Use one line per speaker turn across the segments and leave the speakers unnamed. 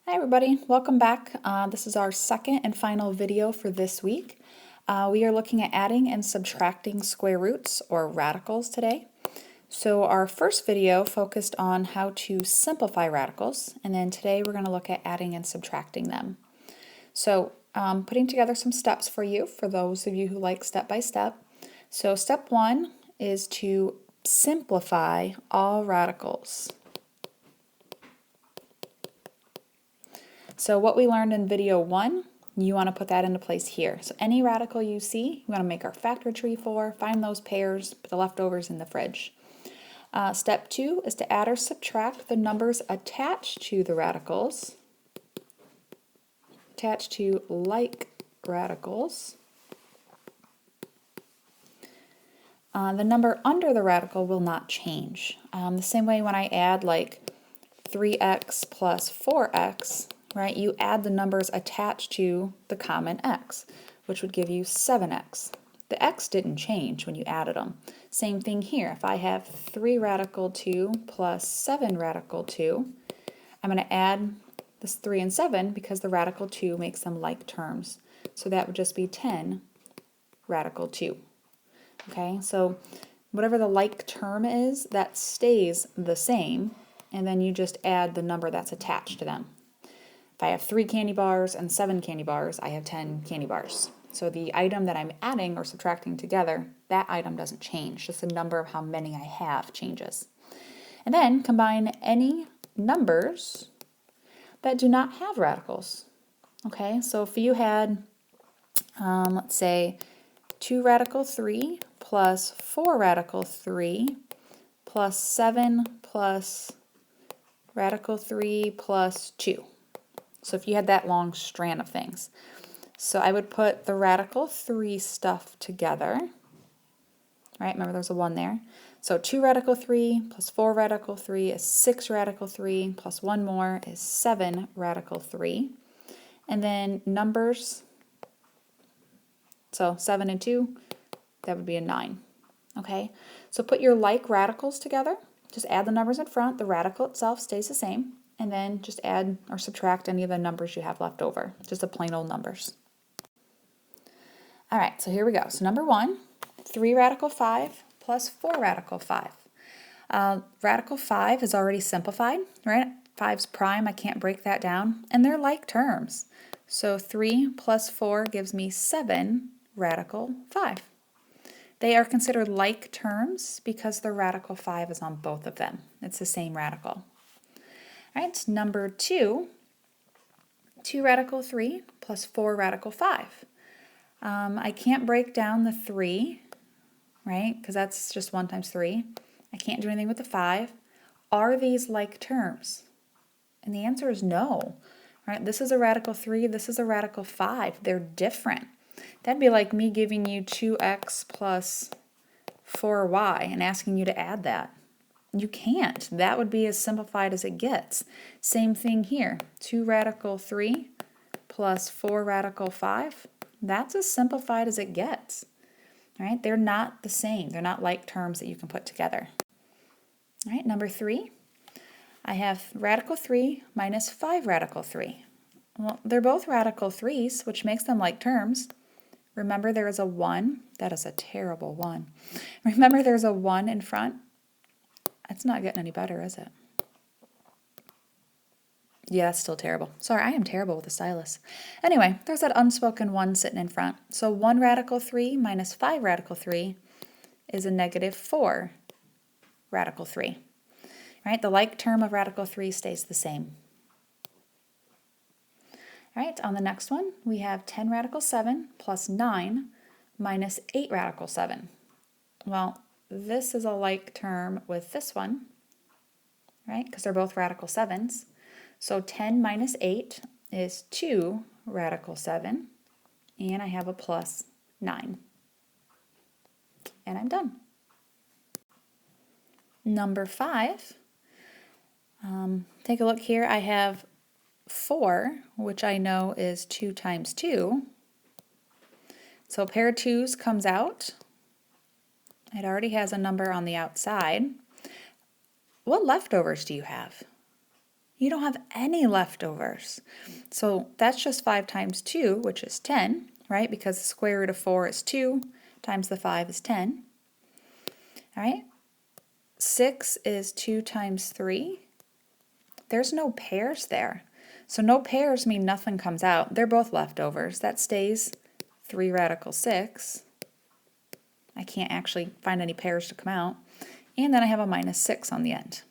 Hi everybody, welcome back. This is our second and final video for this week. We are looking at adding and subtracting square roots or radicals today. So our first video focused on how to simplify radicals, and then today we're going to look at adding and subtracting them. So putting together some steps for you, for those of you who like step by step. So step one is to simplify all radicals. So what we learned in video 1, you want to put that into place here. So any radical you see, we want to make our factor tree for, find those pairs, put the leftovers in the fridge. Step 2 is to add or subtract the numbers attached to the radicals, attached to like radicals. The number under the radical will not change. The same way when I add like 3x plus 4x, right, you add the numbers attached to the common x, which would give you 7x. The x didn't change when you added them. Same thing here. If I have 3 radical 2 plus 7 radical 2, I'm going to add this 3 and 7 because the radical 2 makes them like terms. So that would just be 10 radical 2. Okay, so whatever the like term is, that stays the same, and then you just add the number that's attached to them. If I have 3 candy bars and 7 candy bars, I have 10 candy bars. So the item that I'm adding or subtracting together, that item doesn't change, just the number of how many I have changes. And then combine any numbers that do not have radicals. Okay, so if you had, let's say, 2 radical 3 plus 4 radical 3 plus 7 plus radical 3 plus 2. So if you had that long strand of things. So I would put the radical 3 stuff together. Right, remember there's a 1 there. So 2 radical 3 plus 4 radical 3 is 6 radical 3 plus 1 more is 7 radical 3. And then numbers, so 7 and 2, that would be a 9. Okay, so put your like radicals together. Just add the numbers in front. The radical itself stays the same. And then just add or subtract any of the numbers you have left over. Just the plain old numbers. All right, so here we go. So number 1, 3 radical 5 plus 4 radical 5. Radical 5 is already simplified, right? 5's prime, I can't break that down. And they're like terms. So 3 plus 4 gives me 7 radical 5. They are considered like terms because the radical 5 is on both of them. It's the same radical. All right, number 2, 2 radical 3 plus 4 radical 5. I can't break down the 3, right, because that's just 1 times 3. I can't do anything with the 5. Are these like terms? And the answer is no. Right? This is a radical 3, this is a radical 5. They're different. That'd be like me giving you 2x plus 4y and asking you to add that. You can't. That would be as simplified as it gets. Same thing here. 2 radical 3 plus 4 radical 5. That's as simplified as it gets. Right? They're not the same. They're not like terms that you can put together. All right, number 3. I have radical 3 minus 5 radical 3. Well, they're both radical 3's, which makes them like terms. Remember there is a 1. That is a terrible 1. Remember there's a 1 in front. It's not getting any better, is it? Yeah, that's still terrible. Sorry, I am terrible with the stylus. Anyway, there's that unspoken 1 sitting in front. So 1 radical 3 minus 5 radical 3 is a negative 4 radical 3. Right? The like term of radical 3 stays the same. All right, on the next one, we have 10 radical 7 plus 9 minus 8 radical 7. Well, this is a like term with this one, right? Because they're both radical 7's. So 10 minus 8 is 2 radical 7, and I have a plus 9. And I'm done. Number 5, take a look here. I have 4, which I know is 2 times 2. So a pair of 2's comes out. It already has a number on the outside. What leftovers do you have? You don't have any leftovers. So that's just 5 times 2, which is 10, right? Because the square root of 4 is 2, times the 5 is 10. All right? 6 is 2 times 3. There's no pairs there. So no pairs mean nothing comes out. They're both leftovers. That stays 3 radical 6. I can't actually find any pairs to come out. And then I have a minus 6 on the end.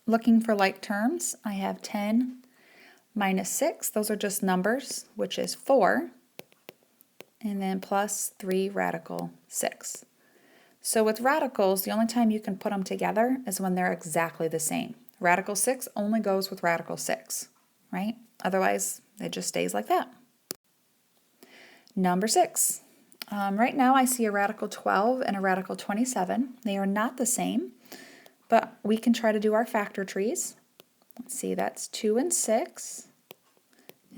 Looking for like terms, I have 10 minus 6. Those are just numbers, which is 4. And then plus 3 radical 6. So with radicals, the only time you can put them together is when they're exactly the same. Radical 6 only goes with radical 6, right? Otherwise, it just stays like that. Number 6. Right now I see a radical 12 and a radical 27. They are not the same, but we can try to do our factor trees. Let's see, that's 2 and 6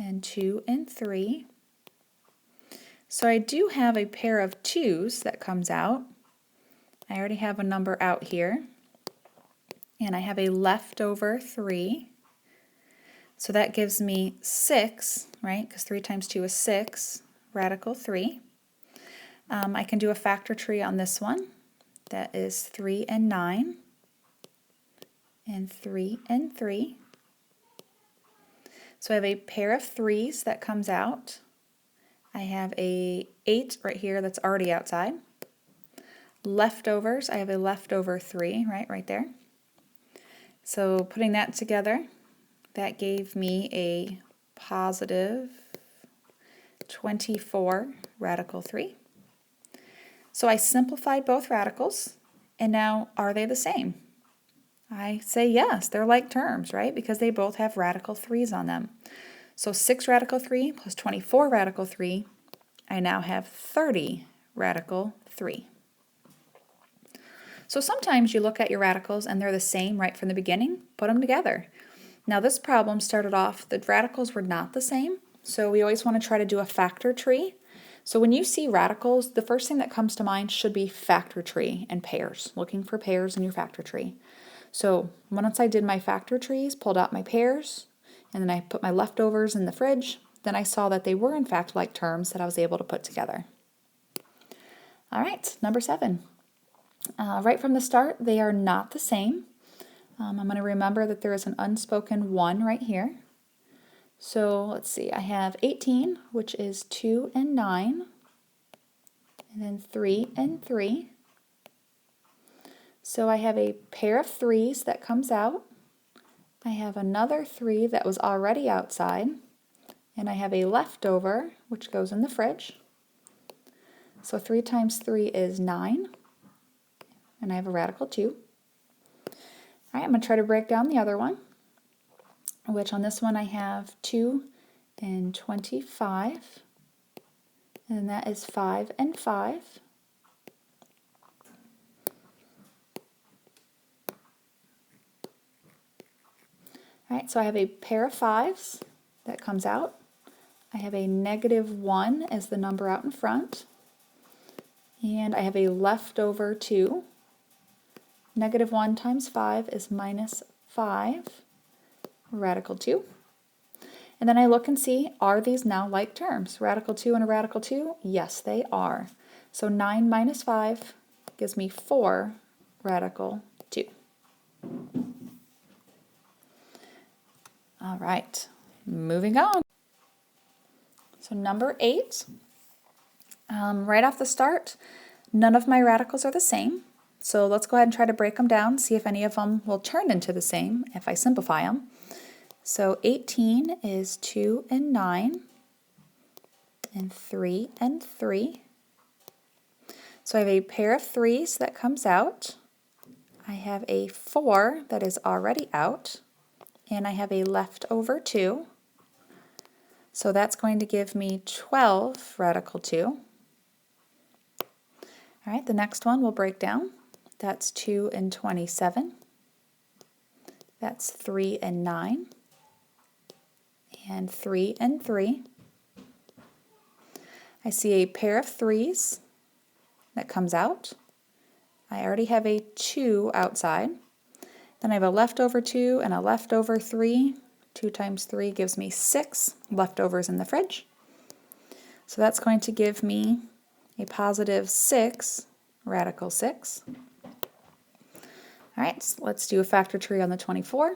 and 2 and 3. So I do have a pair of 2's that comes out. I already have a number out here. And I have a leftover 3. So that gives me 6, right? Because 3 times 2 is 6, radical 3. I can do a factor tree on this one. That is 3 and 9, and 3 and 3. So I have a pair of 3's that comes out. I have a 8 right here that's already outside. Leftovers, I have a leftover 3, right there. So putting that together, that gave me a positive 24 radical 3. So I simplified both radicals, and now are they the same? I say yes, they're like terms, right? Because they both have radical 3's on them. So 6 radical 3 plus 24 radical 3, I now have 30 radical 3. So sometimes you look at your radicals and they're the same right from the beginning, put them together. Now this problem started off, the radicals were not the same, so we always want to try to do a factor tree. So when you see radicals, the first thing that comes to mind should be factor tree and pairs, looking for pairs in your factor tree. So once I did my factor trees, pulled out my pairs, and then I put my leftovers in the fridge, then I saw that they were in fact like terms that I was able to put together. All right, number 7. Right from the start, they are not the same. I'm going to remember that there is an unspoken 1 right here. So let's see, I have 18, which is 2 and 9, and then 3 and 3. So I have a pair of 3's that comes out. I have another 3 that was already outside, and I have a leftover, which goes in the fridge. So 3 times 3 is 9, and I have a radical 2. All right, I'm going to try to break down the other one, which on this one I have 2 and 25, and that is 5 and 5. All right, so I have a pair of 5's that comes out. I have a negative 1 as the number out in front, and I have a leftover 2. Negative 1 times 5 is minus 5, radical 2. And then I look and see, are these now like terms? Radical 2 and a radical 2? Yes, they are. So 9 minus 5 gives me 4 radical 2. All right, moving on. So number 8, right off the start, none of my radicals are the same. So let's go ahead and try to break them down, see if any of them will turn into the same if I simplify them. So 18 is 2 and 9, and 3 and 3. So I have a pair of 3's that comes out. I have a 4 that is already out, and I have a leftover 2. So that's going to give me 12 radical 2. All right, the next one we'll break down. That's 2 and 27. That's 3 and 9. And 3 and 3. I see a pair of 3's that comes out. I already have a 2 outside. Then I have a leftover 2 and a leftover 3. 2 times 3 gives me 6 leftovers in the fridge. So that's going to give me a positive 6 radical 6. All right, so let's do a factor tree on the 24.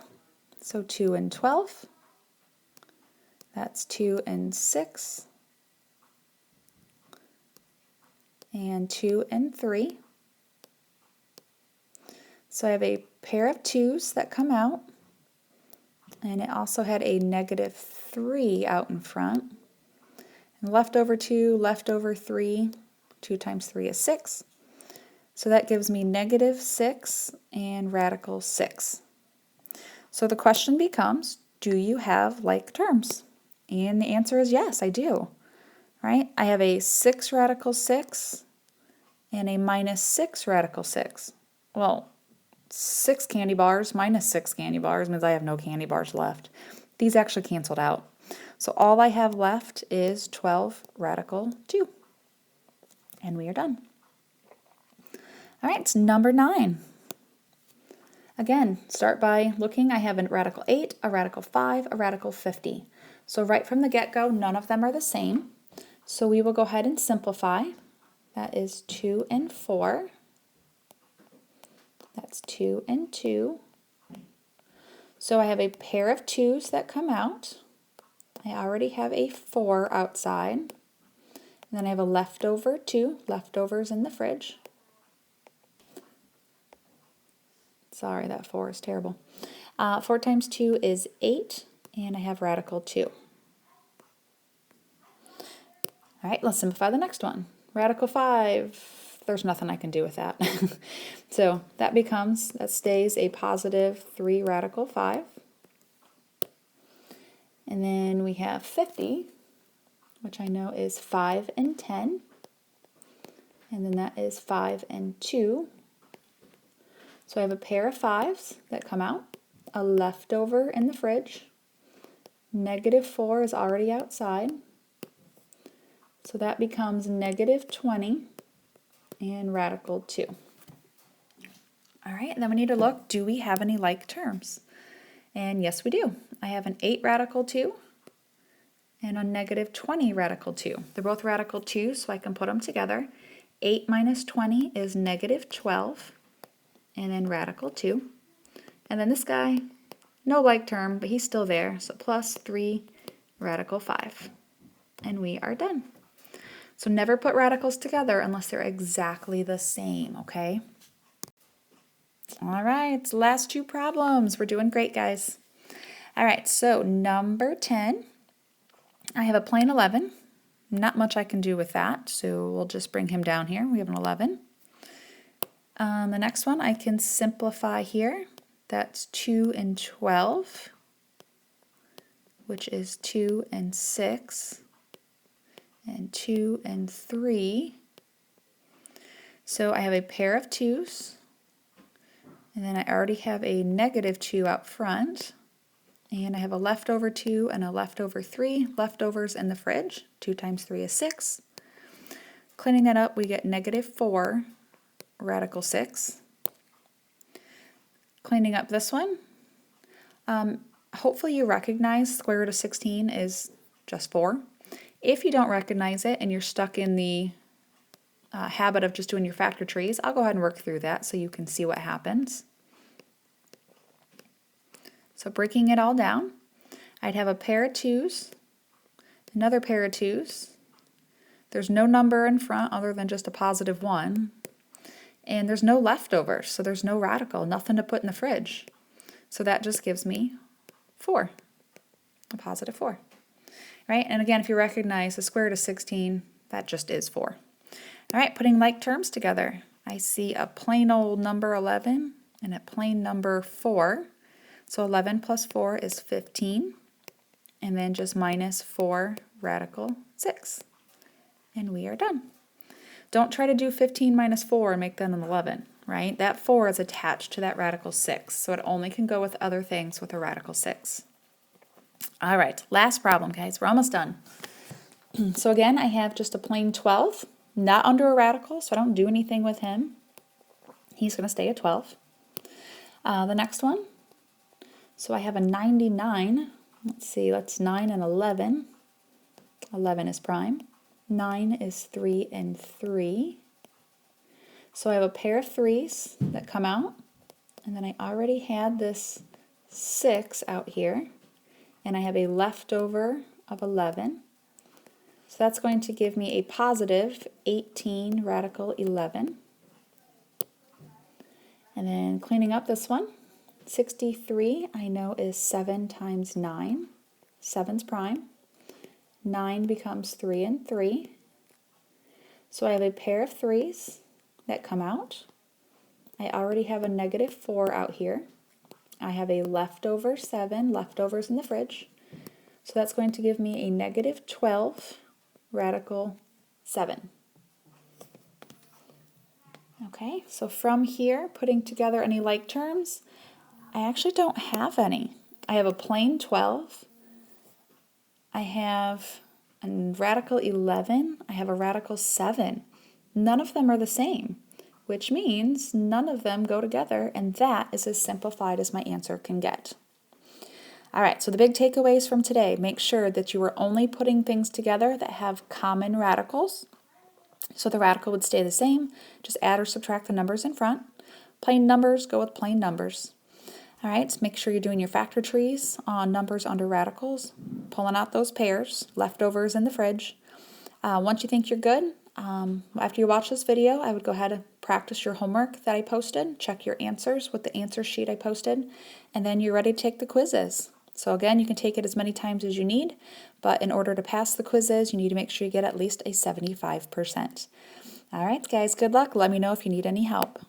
So 2 and 12. That's 2 and 6. And 2 and 3. So I have a pair of 2's that come out. And it also had a negative 3 out in front. And leftover 2, leftover 3. 2 times 3 is 6. So that gives me negative 6 and radical 6. So the question becomes, do you have like terms? And the answer is yes, I do. Right? I have a 6 radical 6 and a minus 6 radical 6. Well, 6 candy bars minus 6 candy bars means I have no candy bars left. These actually canceled out. So all I have left is 12 radical 2. And we are done. All right, it's number 9. Again, start by looking. I have a radical 8, a radical 5, a radical 50. So right from the get-go, none of them are the same. So we will go ahead and simplify. That is 2 and 4. That's 2 and 2. So I have a pair of 2's that come out. I already have a 4 outside. And then I have a leftover 2, leftovers in the fridge. Sorry, that 4 is terrible. 4 times 2 is 8, and I have radical 2. All right, let's simplify the next one. Radical 5, there's nothing I can do with that. So that stays a positive 3 radical 5. And then we have 50, which I know is 5 and 10. And then that is 5 and 2. So I have a pair of 5's that come out, a leftover in the fridge. Negative 4 is already outside. So that becomes negative 20 and radical 2. All right, and then we need to look, do we have any like terms? And yes, we do. I have an 8 radical 2 and a negative 20 radical 2. They're both radical 2, so I can put them together. 8 minus 20 is negative 12. And then radical 2. And then this guy, no like term, but he's still there. So plus 3 radical 5. And we are done. So never put radicals together unless they're exactly the same, okay? All right, last 2 problems. We're doing great, guys. All right, so number 10, I have a plain 11. Not much I can do with that, so we'll just bring him down here. We have an 11. The next one I can simplify here. That's 2 and 12, which is 2 and 6, and 2 and 3. So I have a pair of 2's, and then I already have a negative 2 out front, and I have a leftover 2 and a leftover 3, leftovers in the fridge. 2 times 3 is 6. Cleaning that up, we get negative 4 radical 6. Cleaning up this one, hopefully you recognize square root of 16 is just 4. If you don't recognize it and you're stuck in the habit of just doing your factor trees, I'll go ahead and work through that so you can see what happens. So breaking it all down, I'd have a pair of 2's, another pair of 2's. There's no number in front other than just a positive 1. And there's no leftovers, so there's no radical, nothing to put in the fridge. So that just gives me 4, a positive 4. Right? And again, if you recognize the square root of 16, that just is 4. All right, putting like terms together. I see a plain old number 11 and a plain number 4. So 11 plus 4 is 15. And then just minus 4 radical 6. And we are done. Don't try to do 15 minus 4 and make that an 11, right? That 4 is attached to that radical 6, so it only can go with other things with a radical 6. All right, last problem, guys. We're almost done. So again, I have just a plain 12, not under a radical, so I don't do anything with him. He's going to stay at 12. The next one, so I have a 99. Let's see, that's 9 and 11. 11 is prime. 9 is 3 and 3. So I have a pair of 3s that come out, and then I already had this 6 out here, and I have a leftover of 11. So that's going to give me a positive 18 radical 11. And then cleaning up this one, 63 I know is 7 times 9. 7's prime. 9 becomes 3 and 3. So I have a pair of 3s that come out. I already have a negative 4 out here. I have a leftover 7, leftovers in the fridge. So that's going to give me a negative 12 radical 7. Okay, so from here, putting together any like terms, I actually don't have any. I have a plain 12. I have a radical 11. I have a radical 7. None of them are the same, which means none of them go together, and that is as simplified as my answer can get. All right, so the big takeaways from today: make sure that you are only putting things together that have common radicals. So the radical would stay the same, just add or subtract the numbers in front. Plain numbers, go with plain numbers. All right, so make sure you're doing your factor trees on numbers under radicals, pulling out those pairs, leftovers in the fridge. Once you think you're good, after you watch this video, I would go ahead and practice your homework that I posted, check your answers with the answer sheet I posted, and then you're ready to take the quizzes. So again, you can take it as many times as you need, but in order to pass the quizzes, you need to make sure you get at least a 75%. All right, guys, good luck. Let me know if you need any help.